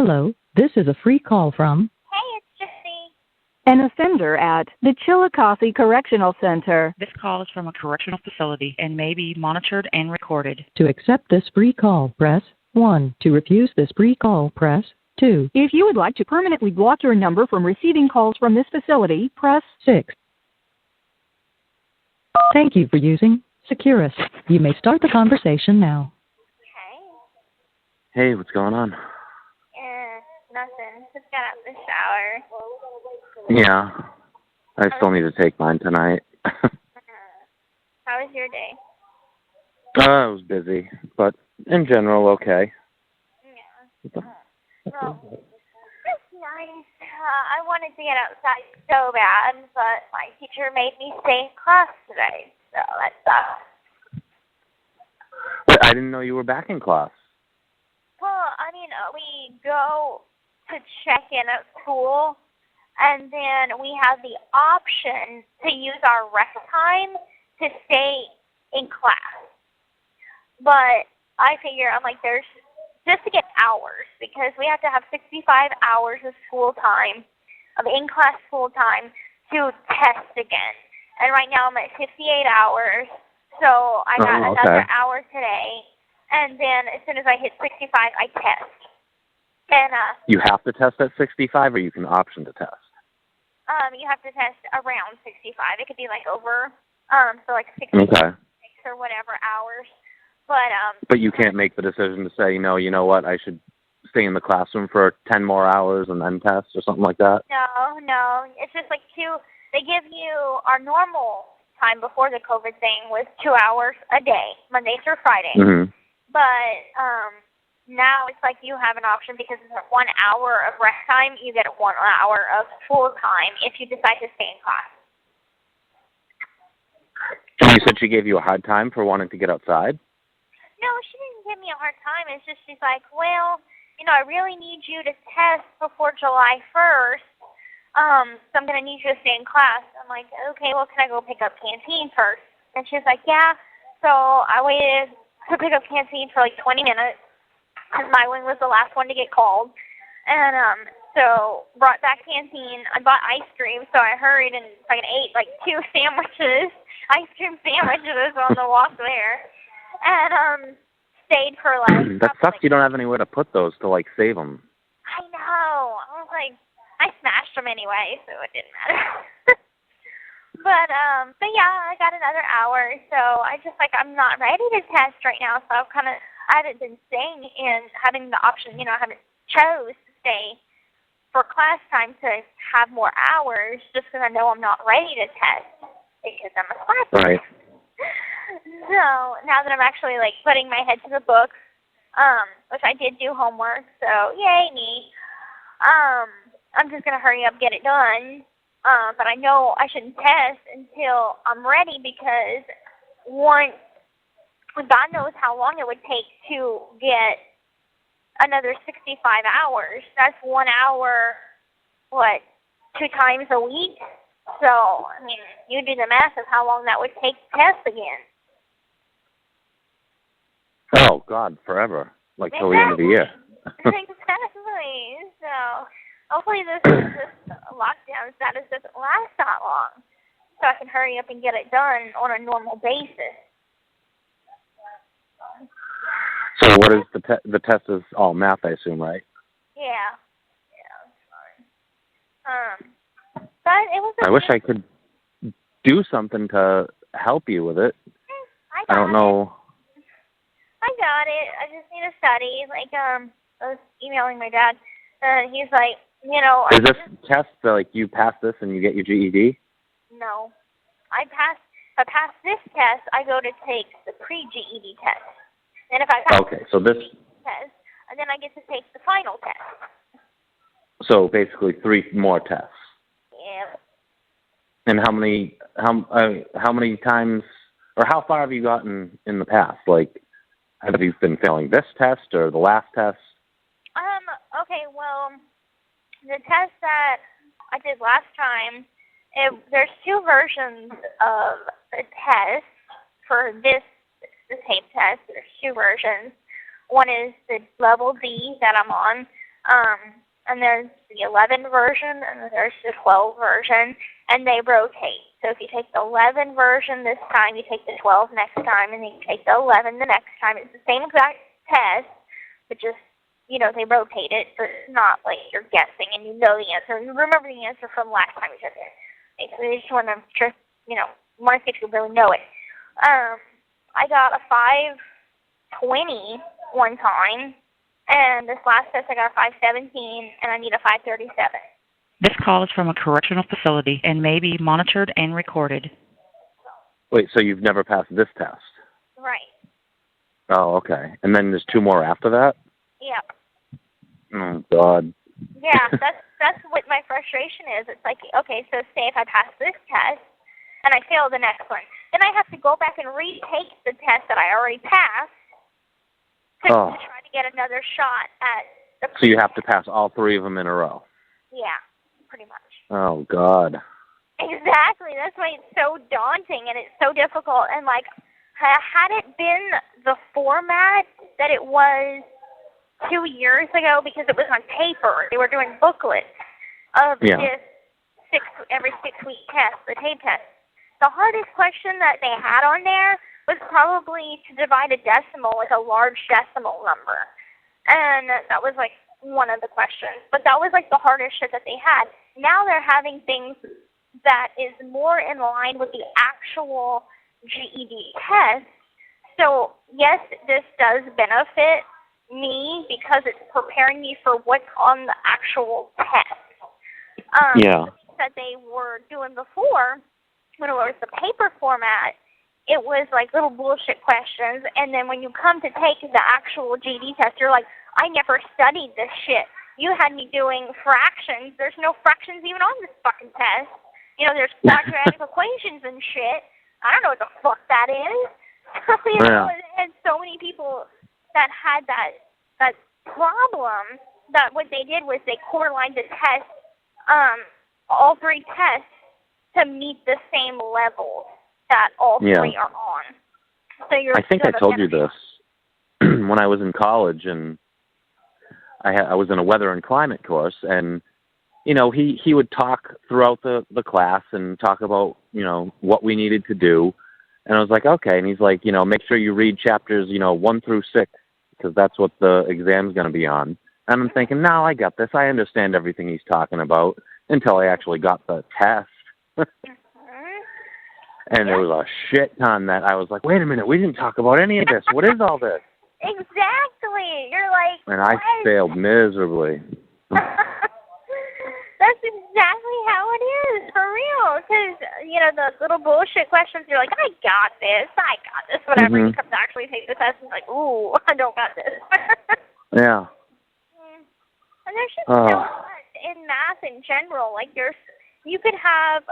Hello, this is a free call from Hey, it's Gypsy. An offender at the Chillicothe Correctional Center. This call is from a correctional facility and may be monitored and recorded. To accept this free call, press 1. To refuse this free call, press 2. If you would like to permanently block your number from receiving calls from this facility, press 6. Thank you for using Securus. You may start the conversation now. Okay. Hey, what's going on? Nothing. Just got out of the shower. Yeah, I still need to take mine tonight. How was your day? I was busy, but in general, okay. Yeah. Well, it's nice. I wanted to get outside so bad, but my teacher made me stay in class today, so that sucks. But I didn't know you were back in class. Well, I mean, we go to check in at school, and then we have the option to use our rest time to stay in class. But I figure, I'm like, there's just to get hours, because we have to have 65 hours of school time, of in-class school time, to test again. And right now I'm at 58 hours, so I got another hour today, and then as soon as I hit 65, I test. And you have to test at 65, or you can option to test? You have to test around 65. It could be like over, so like 66 or whatever hours. But you can't make the decision to say, no, you know what, I should stay in the classroom for 10 more hours and then test or something like that? No. It's just like they give you our normal time before the COVID thing was 2 hours a day, Monday through Friday. Mm-hmm. But now it's like you have an option, because it's 1 hour of rest time, you get 1 hour of full time if you decide to stay in class. And you said she gave you a hard time for wanting to get outside? No, she didn't give me a hard time. It's just she's like, well, I really need you to test before July 1st, so I'm going to need you to stay in class. I'm like, okay, well, can I go pick up canteen first? And she's like, yeah. So I waited to pick up canteen for like 20 minutes, because my wing was the last one to get called. And so brought back canteen. I bought ice cream, so I hurried and fucking ate like 2 sandwiches, ice cream sandwiches on the walk there. And stayed for like... That sucks. You don't have anywhere to put those to like save them. I know. I was like, I smashed them anyway, so it didn't matter. But yeah, I got another hour, so I'm not ready to test right now, so I haven't been staying and having the option, I haven't chose to stay for class time to have more hours, just because I know I'm not ready to test, because I'm a class. Right. So now that I'm actually like putting my head to the books, which I did do homework, so yay me. I'm just gonna hurry up, get it done. But I know I shouldn't test until I'm ready, because God knows how long it would take to get another 65 hours. That's 1 hour, 2 times a week? So, I mean, you do the math of how long that would take to test again. Oh, God, forever. Like till the end of the year. Exactly. So, hopefully this lockdown status doesn't last that long, so I can hurry up and get it done on a normal basis. So what is the test is all math, I assume, right? Yeah, it's fine. But it was. I wish I could do something to help you with it. I don't know. I got it. I just need to study. Like, I was emailing my dad, and he's like, Is this test like you pass this and you get your GED? No. If I pass this test, I go to take the pre-GED test. And if I pass so this test, and then I get to take the final test. So basically 3 more tests. Yeah. And how many times, or how far have you gotten in the past? Like, have you been failing this test or the last test? Okay, well, the test that I did last time, there's 2 versions of the test for the tape test. There's 2 versions. One is the level D that I'm on, And there's the 11 version, and then there's the 12 version, and they rotate. So if you take the 11 version this time, you take the 12 next time, and then you take the 11 the next time. It's the same exact test, but just, they rotate it, so it's not like you're guessing and you know the answer. You remember the answer from last time you took it. So you just want to want to see if you really know it. I got a 520 one time, and this last test I got a 517, and I need a 537. This call is from a correctional facility and may be monitored and recorded. Wait, so you've never passed this test? Right. Oh, okay. And then there's 2 more after that? Yep. Oh, God. Yeah, that's what my frustration is. It's like, okay, so say if I pass this test and I fail the next one, then I have to go back and retake the test that I already passed to try to get another shot at the. So you have to pass all 3 of them in a row? Yeah, pretty much. Oh, God. Exactly. That's why it's so daunting and it's so difficult. And, like, had it been the format that it was 2 years ago, because it was on paper, they were doing booklets of this every 6-week test, the tape test. The hardest question that they had on there was probably to divide a decimal with a large decimal number. And that was, like, one of the questions. But that was, like, the hardest shit that they had. Now they're having things that is more in line with the actual GED test. So, yes, this does benefit me because it's preparing me for what's on the actual test. That they were doing before, when it was the paper format, it was like little bullshit questions, and then when you come to take the actual GED test, you're like, I never studied this shit. You had me doing fractions. There's no fractions even on this fucking test. There's quadratic equations and shit. I don't know what the fuck that is. And so many people that had that problem, that what they did was they core-lined the test, all 3 tests, to meet the same level that all 3 are on. So I think I told you this when I was in college, and I was in a weather and climate course, and he would talk throughout the class and talk about what we needed to do, and I was like, okay, and he's like, make sure you read chapters 1 through 6, because that's what the exam's going to be on. And I'm thinking, no, I got this. I understand everything he's talking about, until I actually got the test. And there was a shit ton that I was like, wait a minute, we didn't talk about any of this. What is all this? Exactly. You're like, and I failed miserably. That's exactly how it is, for real. Because, the little bullshit questions, you're like, I got this. Whatever. You come to actually take the test, and you're like, ooh, I don't got this. Yeah. And there's just so much in math in general. Like, you could have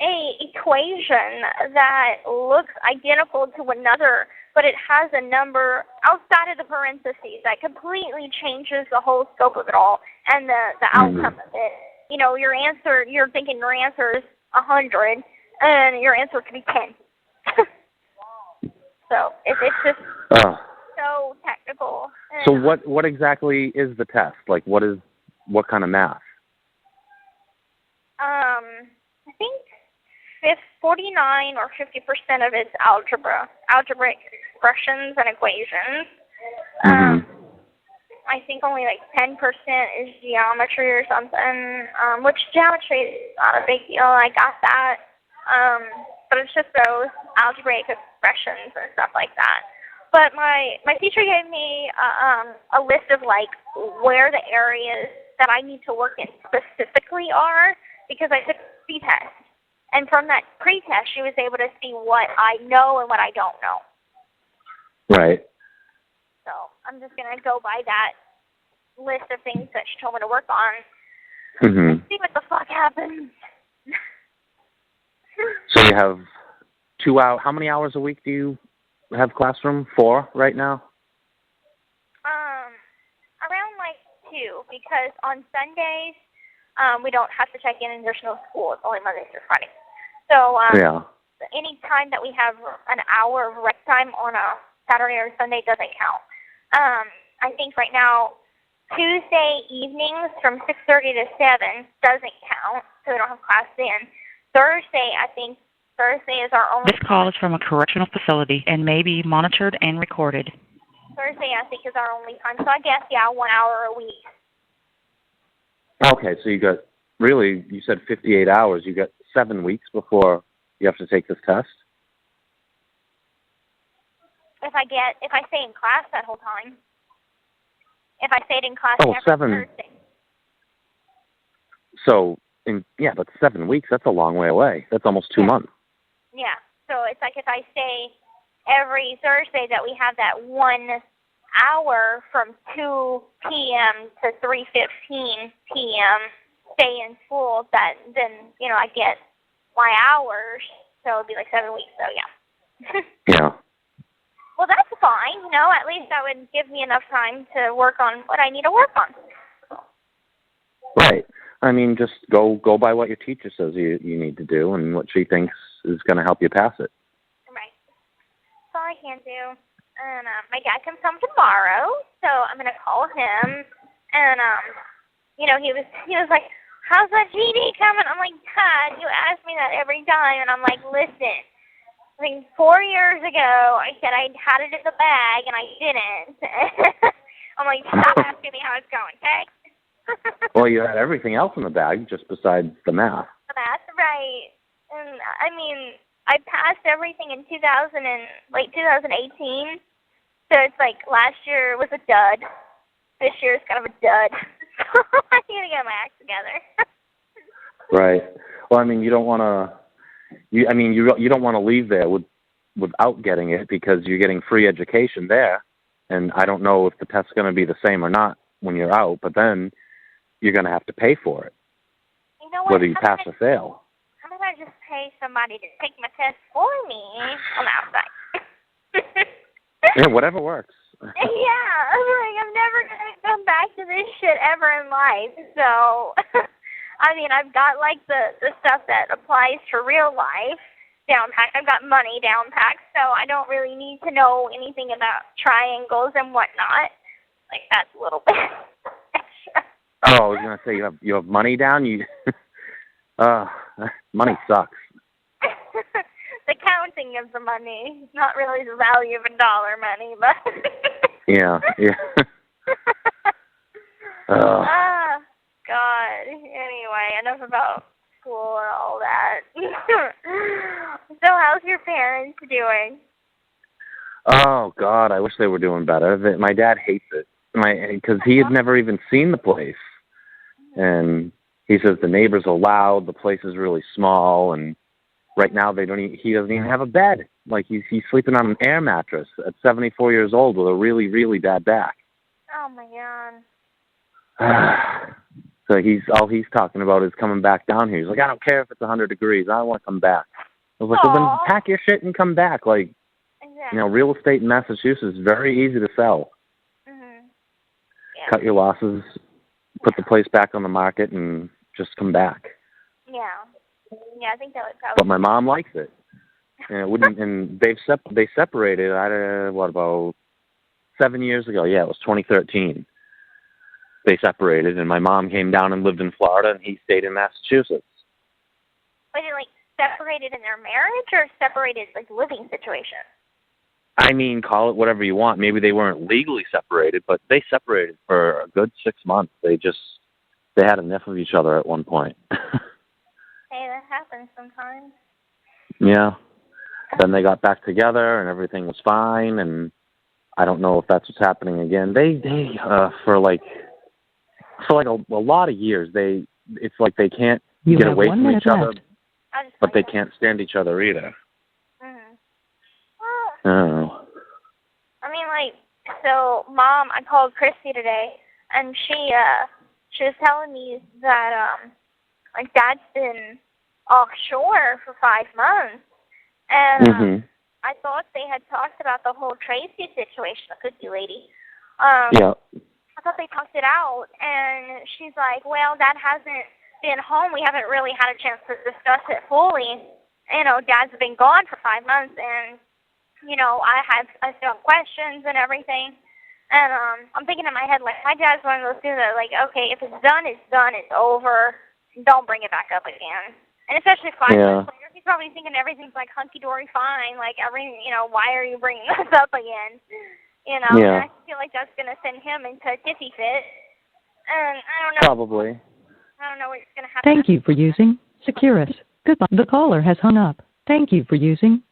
a equation that looks identical to another, but it has a number outside of the parentheses that completely changes the whole scope of it all and the outcome of it. Your answer, you're thinking your answer is 100, and your answer could be 10. So it's just so technical. So what exactly is the test? Like, what kind of math? I think 49 or 50% of it's algebraic expressions and equations. I think only like 10% is geometry or something, which geometry is not a big deal. I got that. But it's just those algebraic expressions and stuff like that. But my teacher gave me a list of like where the areas that I need to work in specifically are, because I took a pre-test. And from that pre-test, she was able to see what I know and what I don't know. Right. So I'm just going to go by that list of things that she told me to work on. And see what the fuck happens. So you have 2 hours. How many hours a week do you have classroom? 4 right now? Around like 2, because on Sundays, we don't have to check in and there's no school. It's only Monday through Friday. So any time that we have an hour of rec time on a Saturday or Sunday doesn't count. I think right now Tuesday evenings from 6:30 to 7 doesn't count, so we don't have class then. Thursday, I think Thursday is our only. This call is from a correctional facility and may be monitored and recorded. Thursday, I think, is our only time. So I guess, yeah, 1 hour a week. Okay, so you got, really, you said 58 hours. You got 7 weeks before you have to take this test? If I stay in class that whole time. If I stayed in class every 7. Thursday. So, but 7 weeks, that's a long way away. That's almost 2 months. Yeah, so it's like if I stay every Thursday that we have that 1 hour from 2 p.m. to 3:15 p.m. stay in school, then I get my hours, so it'd be like 7 weeks, so yeah. Yeah. Well, that's fine, at least that would give me enough time to work on what I need to work on. Right. I mean, just go by what your teacher says you need to do and what she thinks is going to help you pass it. Right. That's all I can do. And my dad comes home tomorrow, so I'm going to call him. And, he was like, how's that GD coming? I'm like, Dad, you ask me that every time. And I'm like, listen, I think 4 years ago, I said I had it in the bag, and I didn't. I'm like, stop asking me how it's going, okay? Well, you had everything else in the bag just besides the math. That's right. And, I mean, I passed everything in late 2018. So it's like last year was a dud. This year is kind of a dud. So I need to get my act together. Right. Well, I mean, you don't want to. You don't want to leave there without getting it because you're getting free education there, and I don't know if the test's going to be the same or not when you're out. But then you're going to have to pay for it, you know what? whether you pass or fail. How about I just pay somebody to take my test for me on the outside? Yeah, whatever works. Yeah, I'm never going to come back to this shit ever in life. So, I mean, I've got, like, the stuff that applies to real life down packed. I've got money down packed, so I don't really need to know anything about triangles and whatnot. Like, that's a little bit extra. Oh, I was going to say, you have money down? Money sucks. The counting of the money, not really the value of a dollar money, but... Yeah. God. Anyway, enough about school and all that. So how's your parents doing? Oh, God, I wish they were doing better. My dad hates it because he had never even seen the place. And he says the neighbors are loud, the place is really small, and right now he doesn't even have a bed. Like he's sleeping on an air mattress at 74 years old with a really, really bad back. Oh my God. So he's talking about is coming back down here. He's like, I don't care if it's 100 degrees. I want to come back. I was like, well, then pack your shit and come back. Like, exactly. Real estate in Massachusetts is very easy to sell. Mm-hmm. Yeah. Cut your losses, put the place back on the market, and just come back. Yeah. Yeah, I think that would probably. But my mom likes it. And it wouldn't. And they separated. About 7 years ago? Yeah, it was 2013. They separated, and my mom came down and lived in Florida, and he stayed in Massachusetts. Was it like separated in their marriage, or separated like living situation? I mean, call it whatever you want. Maybe they weren't legally separated, but they separated for a good 6 months. They had enough of each other at one point. Hey, that happens sometimes. Yeah. Then they got back together, and everything was fine. And I don't know if that's what's happening again. They for a lot of years, it's like they can't get away from each other, but they can't stand each other either. Mm-hmm. I don't know. I mean, like, so Mom, I called Christy today, and she was telling me that like Dad's been offshore for 5 months, and I thought they had talked about the whole Tracy situation, the cookie lady. Yeah. I thought they talked it out, and she's like, well, Dad hasn't been home. We haven't really had a chance to discuss it fully. Dad's been gone for 5 months, and, I still have questions and everything. And I'm thinking in my head, like, my dad's one of those dudes that, like, okay, if it's done, it's done, it's over. Don't bring it back up again. And especially 5 months later, he's probably thinking everything's, like, hunky-dory fine. Like, why are you bringing this up again? And I feel like that's going to send him into a tizzy fit. And I don't know. Probably. I don't know what's going to happen. Thank you for using Securus. Goodbye. The caller has hung up. Thank you for using